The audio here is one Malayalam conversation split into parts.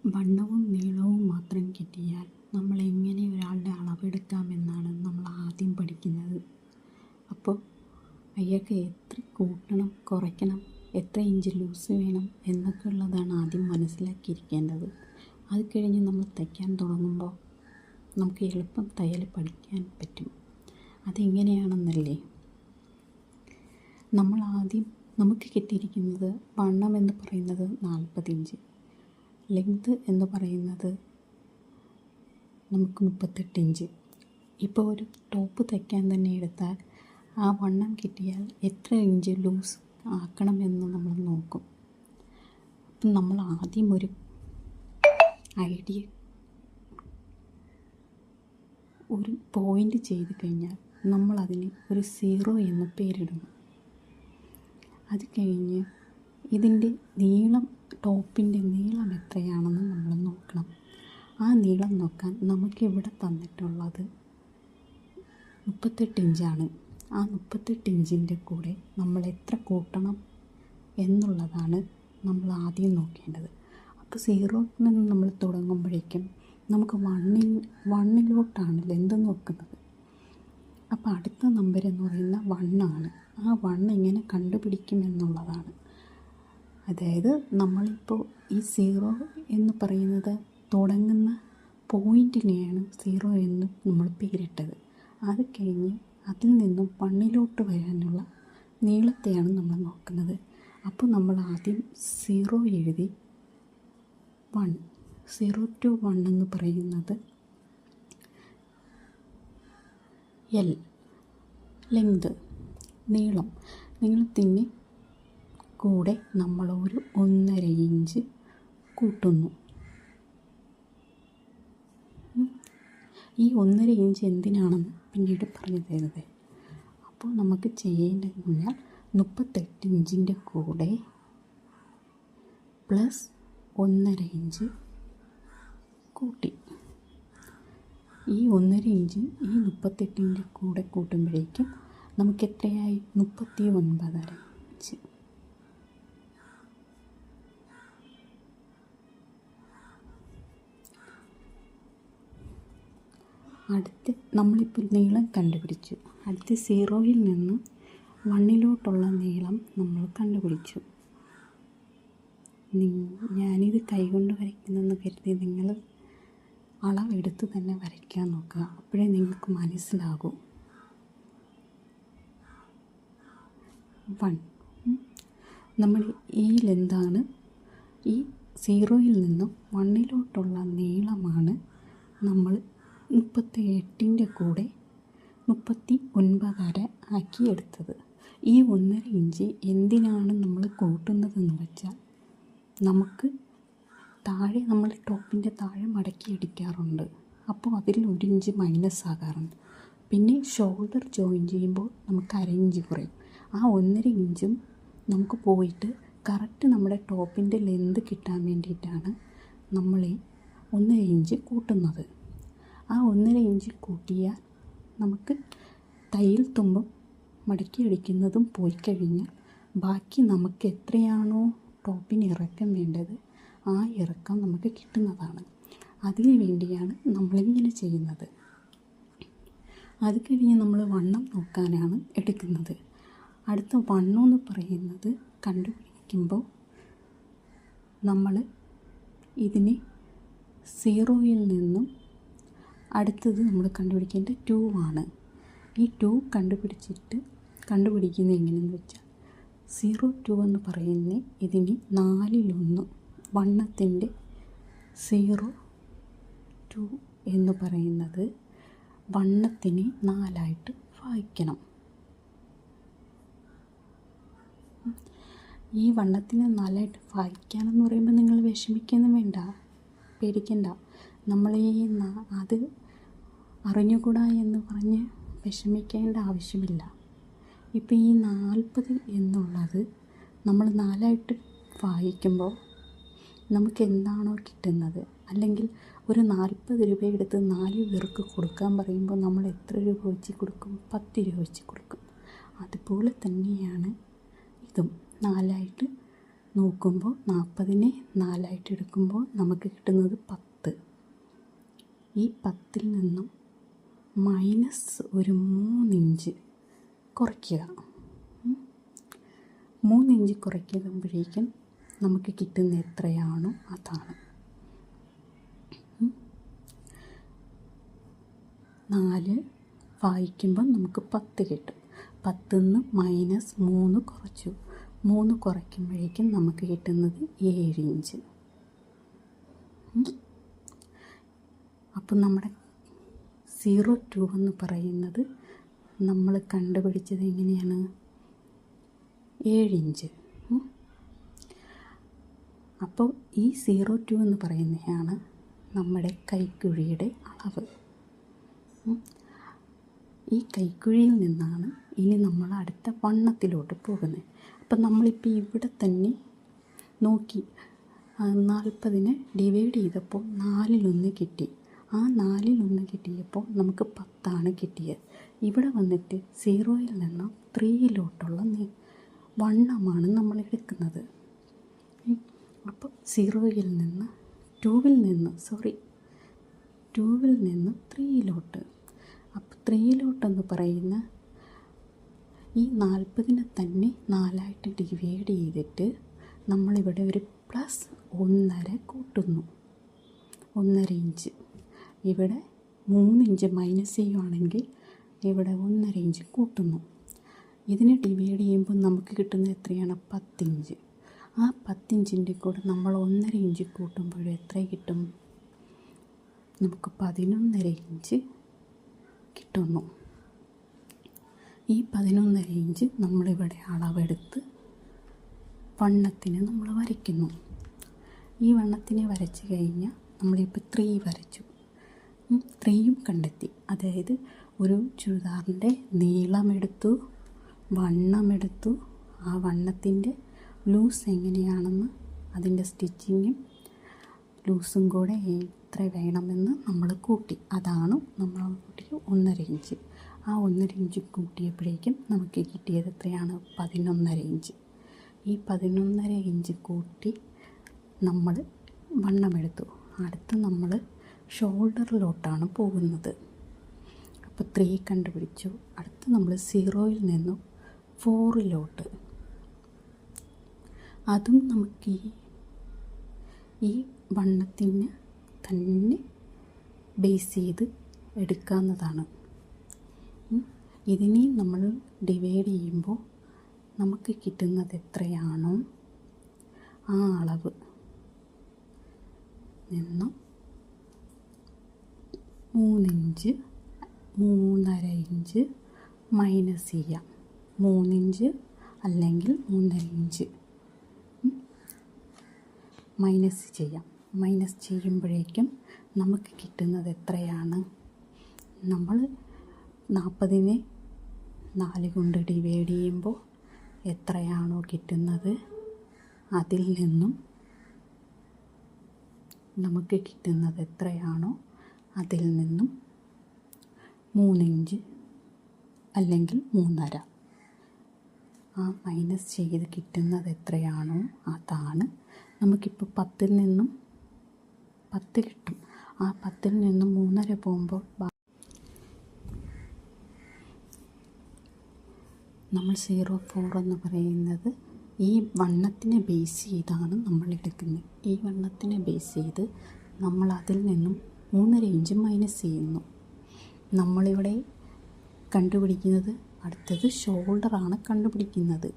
വണ്ണവും നീളവും മാത്രം കിട്ടിയാൽ നമ്മൾ എങ്ങനെ ഒരാളുടെ അളവെടുക്കാമെന്നാണ് നമ്മൾ ആദ്യം പഠിക്കുന്നത്. അപ്പോൾ അയാൾക്ക് എത്ര കൂട്ടണം, കുറയ്ക്കണം, എത്ര ഇഞ്ച് ലൂസ് വേണം എന്നൊക്കെ ഉള്ളതാണ് ആദ്യം മനസ്സിലാക്കിയിരിക്കേണ്ടത്. അത് കഴിഞ്ഞ് നമ്മൾ തയ്ക്കാൻ തുടങ്ങുമ്പോൾ നമുക്ക് എളുപ്പം തയ്യൽ പഠിക്കാൻ പറ്റും. അതെങ്ങനെയാണെന്നല്ലേ, നമ്മൾ ആദ്യം നമുക്ക് കിട്ടിയിരിക്കുന്നത് വണ്ണം എന്ന് പറയുന്നത് 40 ഇഞ്ച്, ലെങ്ത് എന്ന് പറയുന്നത് നമുക്ക് 38 ഇഞ്ച്. ഇപ്പോൾ ഒരു ടോപ്പ് തയ്ക്കാൻ തന്നെ എടുത്താൽ ആ വണ്ണം കിട്ടിയാൽ എത്ര ഇഞ്ച് ലൂസ് ആക്കണമെന്ന് നമ്മൾ നോക്കും. അപ്പം നമ്മൾ ആദ്യം ഒരു ഐഡിയ, ഒരു പോയിൻ്റ് ചെയ്ത് കഴിഞ്ഞാൽ നമ്മളതിന് ഒരു 0 എന്ന് പേരിടുന്നു. അത് കഴിഞ്ഞ് ഇതിൻ്റെ നീളം, ടോപ്പിൻ്റെ നീളം എത്രയാണെന്ന് നമ്മൾ നോക്കണം. ആ നീളം നോക്കാൻ നമുക്കിവിടെ തന്നിട്ടുള്ളത് 38 ഇഞ്ചാണ്. ആ 38 ഇഞ്ചിൻ്റെ കൂടെ നമ്മൾ എത്ര കൂട്ടണം എന്നുള്ളതാണ് നമ്മൾ ആദ്യം നോക്കേണ്ടത്. അപ്പോൾ 0 നിന്ന് നമ്മൾ തുടങ്ങുമ്പോഴേക്കും നമുക്ക് വണ്ണിലോട്ടാണ് ലെന്ത് നോക്കുന്നത്. അപ്പോൾ അടുത്ത നമ്പർ എന്ന് പറയുന്ന 1 ആണ്. ആ 1 എങ്ങനെ കണ്ടുപിടിക്കുമെന്നുള്ളതാണ്. അതായത് നമ്മളിപ്പോൾ ഈ 0 എന്ന് പറയുന്നത് തുടങ്ങുന്ന പോയിൻറ്റിനെയാണ് 0 എന്ന് നമ്മൾ പേരിട്ടത്. അത് കഴിഞ്ഞ് അതിൽ നിന്നും 1 വരാനുള്ള നീളത്തെയാണ് നമ്മൾ നോക്കുന്നത്. അപ്പോൾ നമ്മൾ ആദ്യം 0 എഴുതി 1, 0 to 1 എന്ന് പറയുന്നത് L, ലെങ്ത്, നീളത്തിന് കൂടെ നമ്മൾ ഒരു 1.5 ഇഞ്ച് കൂട്ടുന്നു. ഈ 1.5 ഇഞ്ച് എന്തിനാണെന്ന് പിന്നീട് പറഞ്ഞു തരുന്നത്. അപ്പോൾ നമുക്ക് ചെയ്യേണ്ടത് പറഞ്ഞാൽ 38 ഇഞ്ചിൻ്റെ കൂടെ പ്ലസ് 1.5 ഇഞ്ച് കൂട്ടി. ഈ 1.5 ഇഞ്ച് ഈ 38ൻ്റെ കൂടെ കൂട്ടുമ്പോഴേക്കും നമുക്ക് എത്രയായി? 39.5 ഇഞ്ച്. അടുത്ത് നമ്മളിപ്പോൾ നീളം കണ്ടുപിടിച്ചു. അടുത്ത് 0-ൽ നിന്ന് 1-ലോട്ടുള്ള നീളം നമ്മൾ കണ്ടുപിടിച്ചു. ഞാനിത് കൈകൊണ്ട് വരയ്ക്കുന്നെന്ന് കരുതി നിങ്ങൾ അളവെടുത്ത് തന്നെ വരയ്ക്കാൻ നോക്കുക. അപ്പോഴേ നിങ്ങൾക്ക് മനസ്സിലാകൂ. 1 നമ്മൾ ഈ ലെന്താണ്, ഈ 0-ൽ നിന്നും 1-ലോട്ടുള്ള നീളമാണ് നമ്മൾ 38ൻ്റെ കൂടെ 39.5 ആക്കി എടുത്തത്. ഈ 1.5 ഇഞ്ച് എന്തിനാണ് നമ്മൾ കൂട്ടുന്നതെന്ന് വെച്ചാൽ, നമുക്ക് താഴെ നമ്മൾ ടോപ്പിൻ്റെ താഴെ മടക്കി അടിക്കാറുണ്ട്. അപ്പോൾ അതിൽ 1 ഇഞ്ച് മൈനസ് ആകാറുണ്ട്. പിന്നെ ഷോൾഡർ ജോയിൻ ചെയ്യുമ്പോൾ നമുക്ക് 1/2 ഇഞ്ച് കുറയും. ആ 1.5 ഇഞ്ചും നമുക്ക് പോയിട്ട് കറക്റ്റ് നമ്മുടെ ടോപ്പിൻ്റെ ലെന്ത് കിട്ടാൻ വേണ്ടിയിട്ടാണ് നമ്മൾ ഈ 1.5 ഇഞ്ച് കൂട്ടുന്നത്. ആ 1.5 ഇഞ്ച് കൂട്ടിയാൽ നമുക്ക് തയ്യൽ തുമ്പും മടക്കി അടിക്കുന്നതും പോയി കഴിഞ്ഞാൽ ബാക്കി നമുക്ക് എത്രയാണോ ടോപ്പിന് ഇറക്കം വേണ്ടത് ആ ഇറക്കം നമുക്ക് കിട്ടുന്നതാണ്. അതിനു വേണ്ടിയാണ് നമ്മളിങ്ങനെ ചെയ്യുന്നത്. അത് കഴിഞ്ഞ് നമ്മൾ വണ്ണം നോക്കാനാണ് എടുക്കുന്നത്. അടുത്ത വണ്ണം എന്ന് പറയുന്നത് കണ്ടുപിടിക്കുമ്പോൾ നമ്മൾ ഇതിനെ 0-ൽ നിന്നും അടുത്തത് നമ്മൾ കണ്ടുപിടിക്കേണ്ട 2 ആണ്. ഈ 2 കണ്ടുപിടിക്കുന്നത് എങ്ങനെയെന്ന് വെച്ചാൽ 0-2 എന്ന് പറയുന്നത് ഇതിന് 4-1 വണ്ണത്തിൻ്റെ 0-2 എന്ന് പറയുന്നത് വണ്ണത്തിനെ 4ആയിട്ട് ഭാഗിക്കണം. ഈ വണ്ണത്തിനെ 4ആയിട്ട് ഭാഗിക്കാനെന്ന് പറയുമ്പോൾ നിങ്ങൾ വിഷമിക്കൊന്നും വേണ്ട, പേടിക്കണ്ട. നമ്മൾ അത് അറിഞ്ഞുകൂടാ എന്ന് പറഞ്ഞ് വിഷമിക്കേണ്ട ആവശ്യമില്ല. ഇപ്പോൾ ഈ 40 എന്നുള്ളത് നമ്മൾ 4ആയിട്ട് ഭാഗിക്കുമ്പോൾ നമുക്ക് എന്താണോ കിട്ടുന്നത്, അല്ലെങ്കിൽ ഒരു 40 രൂപ എടുത്ത് 4 പേർക്ക് കൊടുക്കാൻ പറയുമ്പോൾ നമ്മൾ എത്ര രൂപ വെച്ച് കൊടുക്കും? 10 രൂപ വെച്ച് കൊടുക്കും. അതുപോലെ തന്നെയാണ് ഇതും 4ആയിട്ട് നോക്കുമ്പോൾ 40നെ 4 എടുക്കുമ്പോൾ നമുക്ക് കിട്ടുന്നത് 10. ഈ 10ൽ നിന്നും മൈനസ് ഒരു 3 ഇഞ്ച് കുറയ്ക്കുക. 3 ഇഞ്ച് കുറയ്ക്കുമ്പോഴേക്കും നമുക്ക് കിട്ടുന്ന എത്രയാണോ അതാണ്. 4 വായിക്കുമ്പോൾ നമുക്ക് 10 കിട്ടും. 10ന്ന് മൈനസ് 3 കുറച്ചു. 3 കുറയ്ക്കുമ്പോഴേക്കും നമുക്ക് കിട്ടുന്നത് 7 ഇഞ്ച്. അപ്പം നമ്മുടെ 02 എന്ന് പറയുന്നത് നമ്മൾ കണ്ടുപിടിച്ചത് എങ്ങനെയാണ്? 7 ഇഞ്ച്. അപ്പോൾ ഈ 02 എന്ന് പറയുന്നതാണ് നമ്മുടെ കൈക്കുഴിയുടെ അളവ്. ഈ കൈക്കുഴിയിൽ നിന്നാണ് ഇനി നമ്മൾ അടുത്ത വണ്ണത്തിലോട്ട് പോകുന്നത്. അപ്പം നമ്മളിപ്പോൾ ഇവിടെ തന്നെ നോക്കി 40നെ ഡിവൈഡ് ചെയ്തപ്പോൾ 4/1 കിട്ടി. ആ 4/1 കിട്ടിയപ്പോൾ നമുക്ക് 10 കിട്ടിയത്. ഇവിടെ വന്നിട്ട് 0യിൽ നിന്ന് 3യിലോട്ടുള്ള വണ്ണമാണ് നമ്മൾ എടുക്കുന്നത്. അപ്പോൾ 0യിൽ നിന്ന് 2ൽ നിന്ന് 3യിലോട്ട്. അപ്പോൾ 3യിലോട്ടെന്ന് പറയുന്ന ഈ 40നെ തന്നെ 4ആയിട്ട് ഡിവൈഡ് ചെയ്തിട്ട് നമ്മളിവിടെ ഒരു +1.5 കൂട്ടുന്നു. 1.5 ഇഞ്ച്. ഇവിടെ 3 ഇഞ്ച് മൈനസ് ചെയ്യുവാണെങ്കിൽ ഇവിടെ 1.5 ഇഞ്ച് കൂട്ടുന്നു. ഇതിനെ ഡിവൈഡ് ചെയ്യുമ്പോൾ നമുക്ക് കിട്ടുന്നത് എത്രയാണ്? 10 ഇഞ്ച്. ആ 10 ഇഞ്ചിൻ്റെ കൂടെ നമ്മൾ 1.5 ഇഞ്ച് കൂട്ടുമ്പോൾ എത്ര കിട്ടും? നമുക്ക് 11.5 ഇഞ്ച് കിട്ടുന്നു. ഈ 11.5 ഇഞ്ച് നമ്മളിവിടെ അളവെടുത്ത് വണ്ണത്തിന് നമ്മൾ വരയ്ക്കുന്നു. ഈ വണ്ണത്തിനെ വരച്ച് കഴിഞ്ഞാൽ നമ്മളിപ്പോൾ 3 വരച്ചു. 3യും കണ്ടെത്തി. അതായത് ഒരു ചുരിദാറിൻ്റെ നീളമെടുത്തു, വണ്ണമെടുത്തു, ആ വണ്ണത്തിൻ്റെ ലൂസ് എങ്ങനെയാണെന്ന് അതിൻ്റെ സ്റ്റിച്ചിങ്ങും ലൂസും കൂടെ എത്ര വേണമെന്ന് നമ്മൾ കൂട്ടി. അതാണ് നമ്മൾ കൂട്ടിയ 1.5 ഇഞ്ച്. ആ 1.5 ഇഞ്ച് കൂട്ടിയപ്പോഴേക്കും നമുക്ക് കിട്ടിയത് എത്രയാണ്? 11.5 ഇഞ്ച്. ഈ 11.5 ഇഞ്ച് കൂട്ടി നമ്മൾ വണ്ണമെടുത്തു. അടുത്ത് നമ്മൾ ഷോൾഡറിലോട്ടാണ് പോകുന്നത്. അപ്പോൾ 3 കണ്ടുപിടിച്ചു. അടുത്ത് നമ്മൾ 0യിൽ നിന്നും 4യിലോട്ട്. അതും നമുക്ക് ഈ വണ്ണത്തിന് തന്നെ ബേസ് ചെയ്ത് എടുക്കാവുന്നതാണ്. ഇതിനെ നമ്മൾ ഡിവൈഡ് ചെയ്യുമ്പോൾ നമുക്ക് കിട്ടുന്നത് എത്രയാണോ ആ അളവ് നിന്നും 3 ഇഞ്ച് 3.5 ഇഞ്ച് മൈനസ് ചെയ്യാം. 3 ഇഞ്ച് അല്ലെങ്കിൽ 3.5 ഇഞ്ച് മൈനസ് ചെയ്യാം. മൈനസ് ചെയ്യുമ്പോഴേക്കും നമുക്ക് കിട്ടുന്നത് എത്രയാണ്? നമ്മൾ 40നെ 4 കൊണ്ട് ഡിവൈഡ് ചെയ്യുമ്പോൾ എത്രയാണോ കിട്ടുന്നത് അതിൽ നിന്നും നമുക്ക് കിട്ടുന്നത് എത്രയാണോ അതിൽ നിന്നും 3 ഇഞ്ച് അല്ലെങ്കിൽ 3.5 ആ മൈനസ് ചെയ്ത് കിട്ടുന്നത് എത്രയാണോ അതാണ്. നമുക്കിപ്പോൾ 10ൽ നിന്നും 10 കിട്ടും. ആ 10ൽ നിന്നും 3.5 പോകുമ്പോൾ നമ്മൾ 04 എന്ന് പറയുന്നത് ഈ വണ്ണത്തിനെ ബേസ് ചെയ്താണ് നമ്മൾ എടുക്കുന്നത്. ഈ വണ്ണത്തിനെ ബേസ് ചെയ്ത് നമ്മൾ അതിൽ നിന്നും 3.5 ഇഞ്ച് മൈനസ് ചെയ്യുന്നു. നമ്മളിവിടെ കണ്ടുപിടിക്കുന്നത് അടുത്തത് ഷോൾഡറാണ് കണ്ടുപിടിക്കുന്നത്.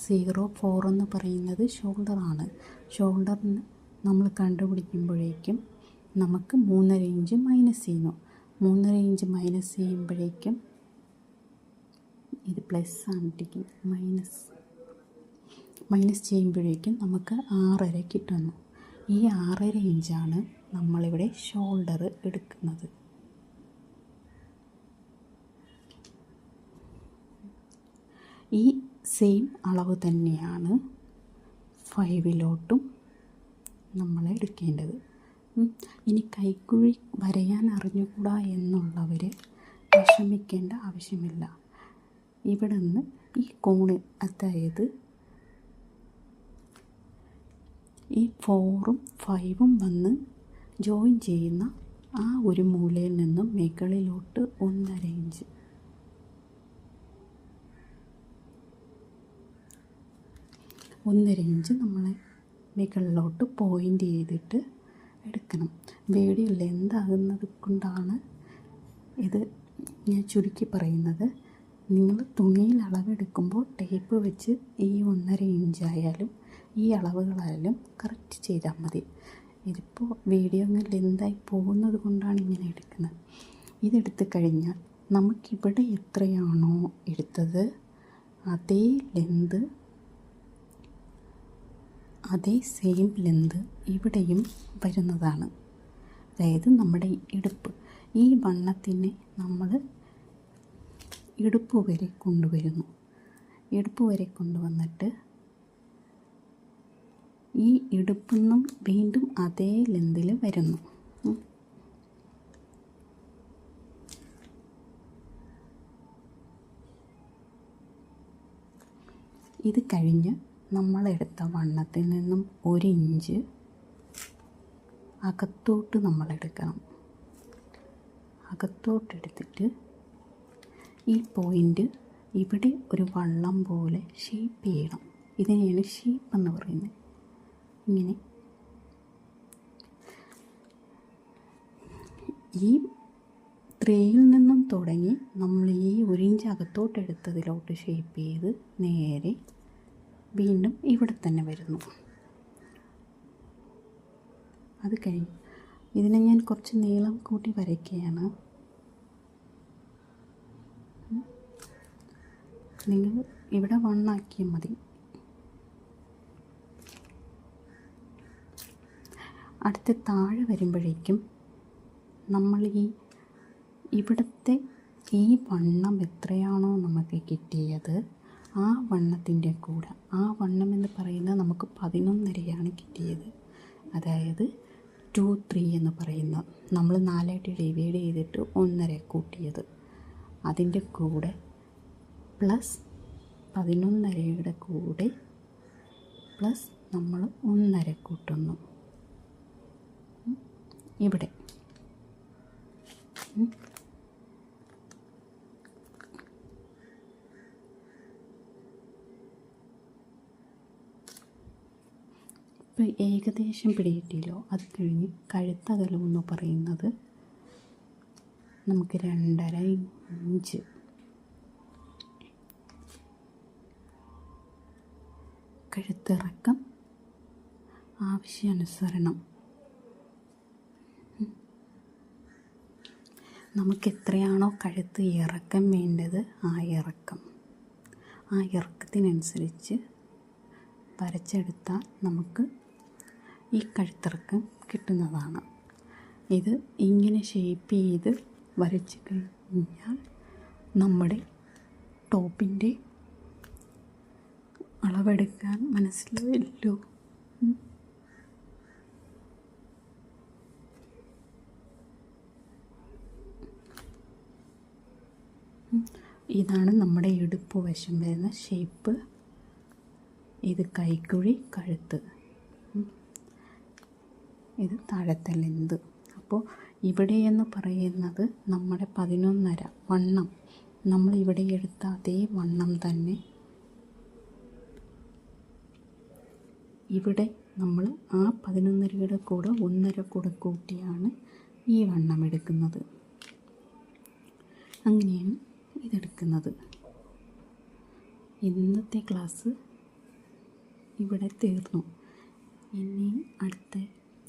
04 എന്ന് പറയുന്നത് ഷോൾഡറാണ്. ഷോൾഡറിന് നമ്മൾ കണ്ടുപിടിക്കുമ്പോഴേക്കും നമുക്ക് 3.5 ഇഞ്ച് മൈനസ് ചെയ്യുന്നു. 3.5 ഇഞ്ച് മൈനസ് ചെയ്യുമ്പോഴേക്കും ഇത് പ്ലസ് ആണ് ഇട്ടിരിക്കുന്നത്. മൈനസ് ചെയ്യുമ്പോഴേക്കും നമുക്ക് 6.5 കിട്ടുന്നു. ഈ 6.5 ഇഞ്ചാണ് നമ്മളിവിടെ ഷോൾഡർ എടുക്കുന്നത്. ഈ സെയിം അളവ് തന്നെയാണ് 5ലോട്ടും നമ്മൾ എടുക്കേണ്ടത്. ഇനി കൈക്കുഴി വരയാൻ അറിഞ്ഞുകൂടാ എന്നുള്ളവർ വിഷമിക്കേണ്ട ആവശ്യമില്ല. ഇവിടെ നിന്ന് ഈ കോണ്, അതായത് ഈ 4ഉം 5ഉം വന്ന് ജോയിൻ ചെയ്യുന്ന ആ ഒരു മൂലയിൽ നിന്നും മുകളിലോട്ട് 1.5 ഇഞ്ച്, നമ്മളെ മുകളിലോട്ട് പോയിൻ്റ് ചെയ്തിട്ട് എടുക്കണം. വീഡിയോ ലെന്ത് ആകുന്നത് കൊണ്ടാണ് ഇത് ഞാൻ ചുരുക്കി പറയുന്നത്. നിങ്ങൾ തുണിയിൽ അളവെടുക്കുമ്പോൾ ടേപ്പ് വെച്ച് ഈ 1.5 ഇഞ്ചായാലും ഈ അളവുകളായാലും കറക്റ്റ് ചെയ്താൽ മതി. ഇതിപ്പോൾ വീഡിയോ അങ്ങ് ലെന്തായി പോകുന്നത് കൊണ്ടാണ് ഇങ്ങനെ എടുക്കുന്നത്. ഇതെടുത്ത് കഴിഞ്ഞാൽ നമുക്കിവിടെ എത്രയാണോ എടുത്തത് അതേ ലെന്ത്, അതേ സെയിം ലെന്ത് ഇവിടെയും വരുന്നതാണ്. അതായത് നമ്മുടെ ഇടുപ്പ്, ഈ വണ്ണത്തിനെ നമ്മൾ ഇടുപ്പ് വരെ കൊണ്ടുവരുന്നു. ഇടുപ്പ് വരെ കൊണ്ടുവന്നിട്ട് ഈ ഇടുപ്പിൽ നിന്നും വീണ്ടും അതേ ലെന്തിൽ വരുന്നു. ഇത് കഴിഞ്ഞ് നമ്മളെടുത്ത വണ്ണത്തിൽ നിന്നും 1 ഇഞ്ച് അകത്തോട്ട് നമ്മളെടുക്കണം. അകത്തോട്ടെടുത്തിട്ട് ഈ പോയിൻ്റ് ഇവിടെ ഒരു വള്ളം പോലെ ഷേപ്പ് ചെയ്യണം. ഇതിനെയാണ് ഷേപ്പ് എന്ന് പറയുന്നത്. ഇങ്ങനെ ഈ 3യിൽ നിന്നും തുടങ്ങി നമ്മൾ ഈ 1 ഇഞ്ച് അകത്തോട്ടെടുത്തതിലോട്ട് ഷേപ്പ് ചെയ്ത് നേരെ വീണ്ടും ഇവിടെ തന്നെ വരുന്നു. അത് കഴിഞ്ഞ് ഇതിനെ ഞാൻ കുറച്ച് നീളം കൂട്ടി വരയ്ക്കുകയാണ്. നിങ്ങൾ ഇവിടെ 1 ആക്കിയാൽ മതി. അടുത്ത താഴെ വരുമ്പോഴേക്കും നമ്മൾ ഇവിടുത്തെ ഈ വണ്ണം എത്രയാണോ നമുക്ക് കിട്ടിയത് ആ വണ്ണത്തിൻ്റെ കൂടെ, ആ വണ്ണം എന്ന് പറയുന്നത് നമുക്ക് 11.5 കിട്ടിയത്. അതായത് 2, 3 എന്ന് പറയുന്ന നമ്മൾ 4ആയിട്ട് ഡിവൈഡ് ചെയ്തിട്ട് 1.5 കൂട്ടിയത്, അതിൻ്റെ കൂടെ പ്ലസ് 11.5യുടെ കൂടെ പ്ലസ് നമ്മൾ 1.5 കൂട്ടുന്നു ഇവിടെ. ഇപ്പോൾ ഏകദേശം പിടികിട്ടിയല്ലോ. അത് കഴിഞ്ഞ് കഴുത്തകലം എന്ന് പറയുന്നത് നമുക്ക് 2.5 ഇഞ്ച്. കഴുത്തിറക്കം ആവശ്യാനുസരണം നമുക്ക് എത്രയാണോ കഴുത്ത് ഇറക്കം വേണ്ടത് ആ ഇറക്കത്തിനനുസരിച്ച് വരച്ചെടുത്താൽ നമുക്ക് ഈ കഴുത്തിറക്കം കിട്ടുന്നതാണ്. ഇത് ഇങ്ങനെ ഷേപ്പ് ചെയ്ത് വരച്ച് കഴിഞ്ഞാൽ നമ്മുടെ ടോപ്പിൻ്റെ അളവെടുക്കാൻ മനസ്സിലായല്ലോ. ഇതാണ് നമ്മുടെ ഇടുപ്പ് വശം വരുന്ന ഷേപ്പ്. ഇത് കൈക്കുഴി, കഴുത്ത്, ഇത് താഴത്തെ ലെന്ത്. അപ്പോൾ ഇവിടെ എന്ന് പറയുന്നത് നമ്മുടെ 11.5 വണ്ണം, നമ്മൾ ഇവിടെ എടുത്ത അതേ വണ്ണം തന്നെ ഇവിടെ നമ്മൾ ആ 11.5യുടെ കൂടെ 1.5 കൂടെ കൂട്ടിയാണ് ഈ വണ്ണം എടുക്കുന്നത്. അങ്ങനെയാണ് ഇതെടുക്കുന്നത്. ഇന്നത്തെ ക്ലാസ് ഇവിടെ തീർന്നു. ഇനി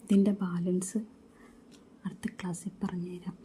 ഇതിൻ്റെ ബാലൻസ് അടുത്ത ക്ലാസ്സിൽ പറഞ്ഞുതരാം.